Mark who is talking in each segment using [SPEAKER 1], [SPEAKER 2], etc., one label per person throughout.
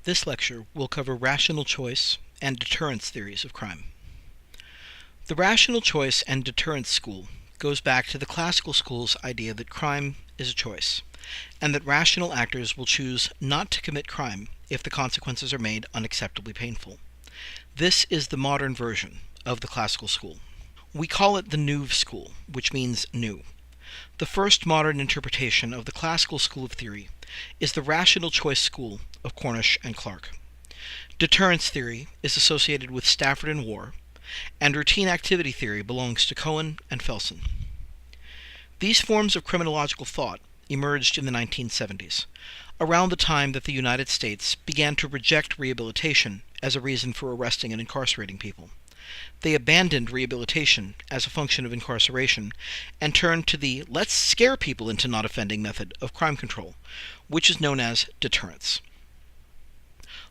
[SPEAKER 1] This lecture will cover rational choice and deterrence theories of crime. The rational choice and deterrence school goes back to the classical school's idea that crime is a choice, and that rational actors will choose not to commit crime if the consequences are made unacceptably painful. This is the modern version of the classical school. We call it the Nouveau school, which means new. The first modern interpretation of the classical school of theory is the rational choice school of Cornish and Clarke. Deterrence theory is associated with Stafford and War, and routine activity theory belongs to Cohen and Felsen. These forms of criminological thought emerged in the 1970s, around the time that the United States began to reject rehabilitation as a reason for arresting and incarcerating people. They abandoned rehabilitation as a function of incarceration and turned to the let's scare people into not offending method of crime control, which is known as deterrence.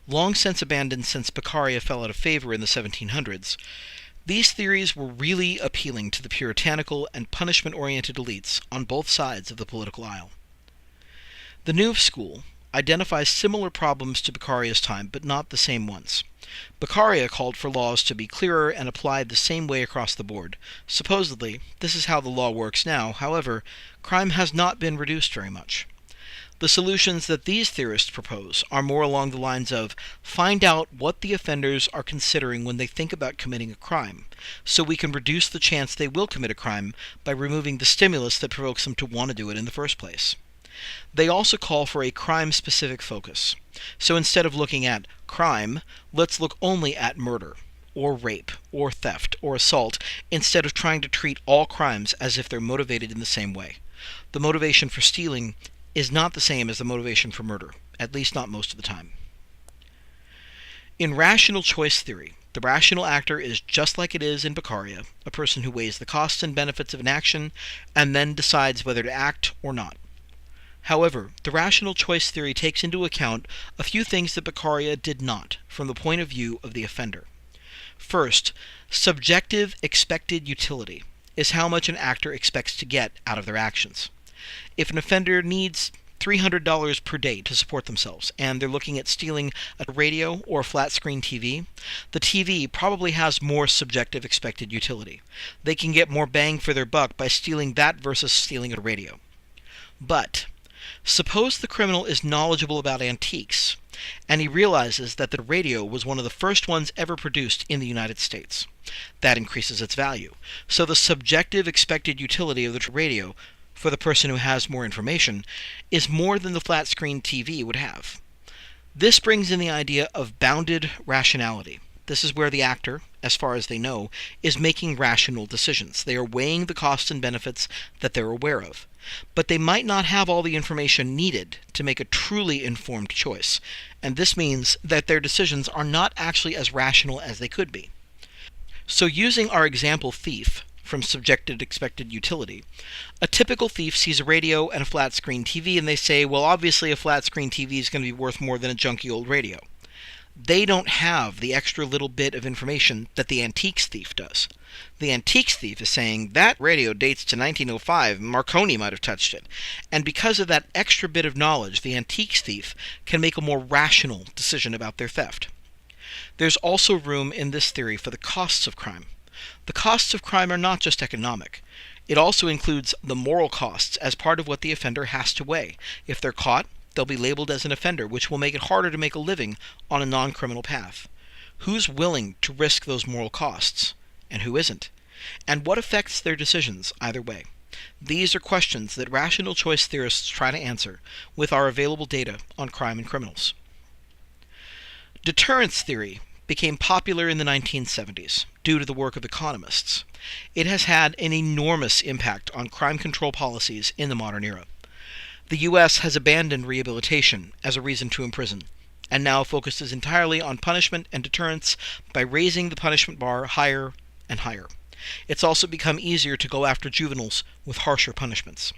[SPEAKER 1] Long since abandoned since Beccaria fell out of favor in the 1700s, these theories were really appealing to the puritanical and punishment-oriented elites on both sides of the political aisle. The Nouveau school identifies similar problems to Beccaria's time, but not the same ones. Beccaria called for laws to be clearer and applied the same way across the board. Supposedly, this is how the law works now. However, crime has not been reduced very much. The solutions that these theorists propose are more along the lines of find out what the offenders are considering when they think about committing a crime, so we can reduce the chance they will commit a crime by removing the stimulus that provokes them to want to do it in the first place. They also call for a crime-specific focus. So instead of looking at crime, let's look only at murder, or rape, or theft, or assault, instead of trying to treat all crimes as if they're motivated in the same way. The motivation for stealing is not the same as the motivation for murder, at least not most of the time. In rational choice theory, the rational actor is just like it is in Beccaria, a person who weighs the costs and benefits of an action and then decides whether to act or not. However, the rational choice theory takes into account a few things that Beccaria did not, from the point of view of the offender. First, subjective expected utility is how much an actor expects to get out of their actions. If an offender needs $300 per day to support themselves, and they're looking at stealing a radio or a flat-screen TV, the TV probably has more subjective expected utility. They can get more bang for their buck by stealing that versus stealing a radio. But suppose the criminal is knowledgeable about antiques, and he realizes that the radio was one of the first ones ever produced in the United States. That increases its value. So the subjective expected utility of the radio, for the person who has more information, is more than the flat-screen TV would have. This brings in the idea of bounded rationality. This is where the actor, as far as they know, is making rational decisions. They are weighing the costs and benefits that they're aware of. But they might not have all the information needed to make a truly informed choice, and this means that their decisions are not actually as rational as they could be. So using our example thief from subjective expected utility, a typical thief sees a radio and a flat-screen TV and they say, well, obviously a flat-screen TV is going to be worth more than a junky old radio. They don't have the extra little bit of information that the antiques thief does. The antiques thief is saying, that radio dates to 1905, Marconi might have touched it. And because of that extra bit of knowledge, the antiques thief can make a more rational decision about their theft. There's also room in this theory for the costs of crime. The costs of crime are not just economic. It also includes the moral costs as part of what the offender has to weigh. If they're caught, they'll be labeled as an offender, which will make it harder to make a living on a non-criminal path. Who's willing to risk those moral costs, and who isn't? And what affects their decisions either way? These are questions that rational choice theorists try to answer with our available data on crime and criminals. Deterrence theory became popular in the 1970s due to the work of economists. It has had an enormous impact on crime control policies in the modern era. The U.S. has abandoned rehabilitation as a reason to imprison, and now focuses entirely on punishment and deterrence by raising the punishment bar higher and higher. It's also become easier to go after juveniles with harsher punishments.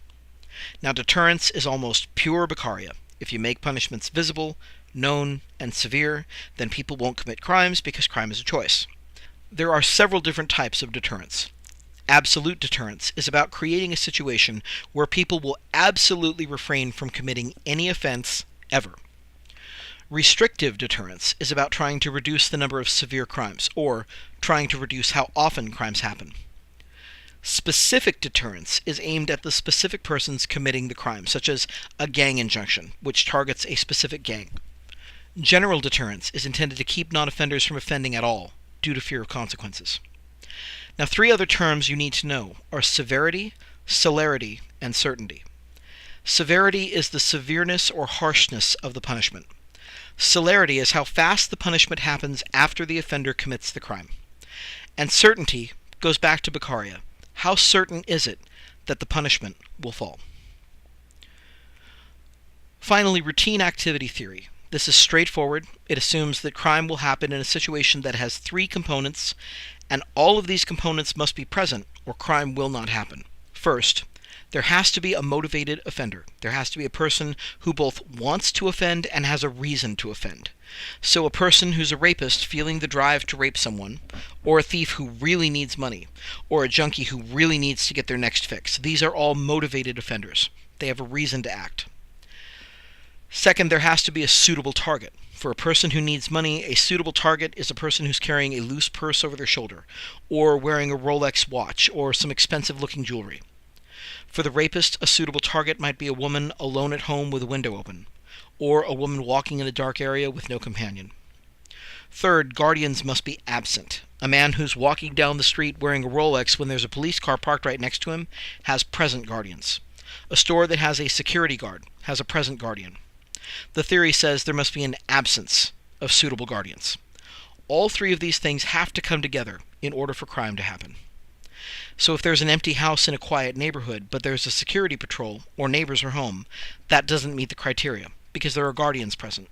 [SPEAKER 1] Now, deterrence is almost pure Beccaria. If you make punishments visible, known, and severe, then people won't commit crimes because crime is a choice. There are several different types of deterrence. Absolute deterrence is about creating a situation where people will absolutely refrain from committing any offense ever. Restrictive deterrence is about trying to reduce the number of severe crimes, or trying to reduce how often crimes happen. Specific deterrence is aimed at the specific persons committing the crime, such as a gang injunction, which targets a specific gang. General deterrence is intended to keep non-offenders from offending at all, due to fear of consequences. Now, 3 other terms you need to know are severity, celerity, and certainty. Severity is the severeness or harshness of the punishment. Celerity is how fast the punishment happens after the offender commits the crime. And certainty goes back to Beccaria. How certain is it that the punishment will fall? Finally, routine activity theory. This is straightforward. It assumes that crime will happen in a situation that has 3 components, and all of these components must be present, or crime will not happen. First, there has to be a motivated offender. There has to be a person who both wants to offend and has a reason to offend. So a person who's a rapist feeling the drive to rape someone, or a thief who really needs money, or a junkie who really needs to get their next fix. These are all motivated offenders. They have a reason to act. Second, there has to be a suitable target. For a person who needs money, a suitable target is a person who's carrying a loose purse over their shoulder, or wearing a Rolex watch, or some expensive-looking jewelry. For the rapist, a suitable target might be a woman alone at home with a window open, or a woman walking in a dark area with no companion. Third, guardians must be absent. A man who's walking down the street wearing a Rolex when there's a police car parked right next to him has present guardians. A store that has a security guard has a present guardian. The theory says there must be an absence of suitable guardians. All 3 of these things have to come together in order for crime to happen. So if there's an empty house in a quiet neighborhood, but there's a security patrol, or neighbors are home, that doesn't meet the criteria, because there are guardians present.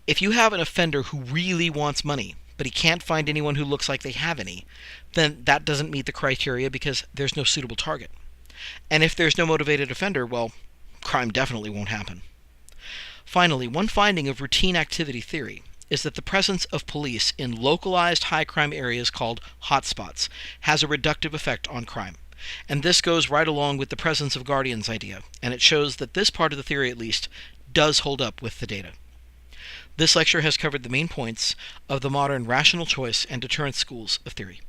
[SPEAKER 1] If you have an offender who really wants money, but he can't find anyone who looks like they have any, then that doesn't meet the criteria because there's no suitable target. And if there's no motivated offender, well, crime definitely won't happen. Finally, one finding of routine activity theory is that the presence of police in localized high crime areas called hotspots has a reductive effect on crime. And this goes right along with the presence of guardians idea, and it shows that this part of the theory, at least, does hold up with the data. This lecture has covered the main points of the modern rational choice and deterrence schools of theory.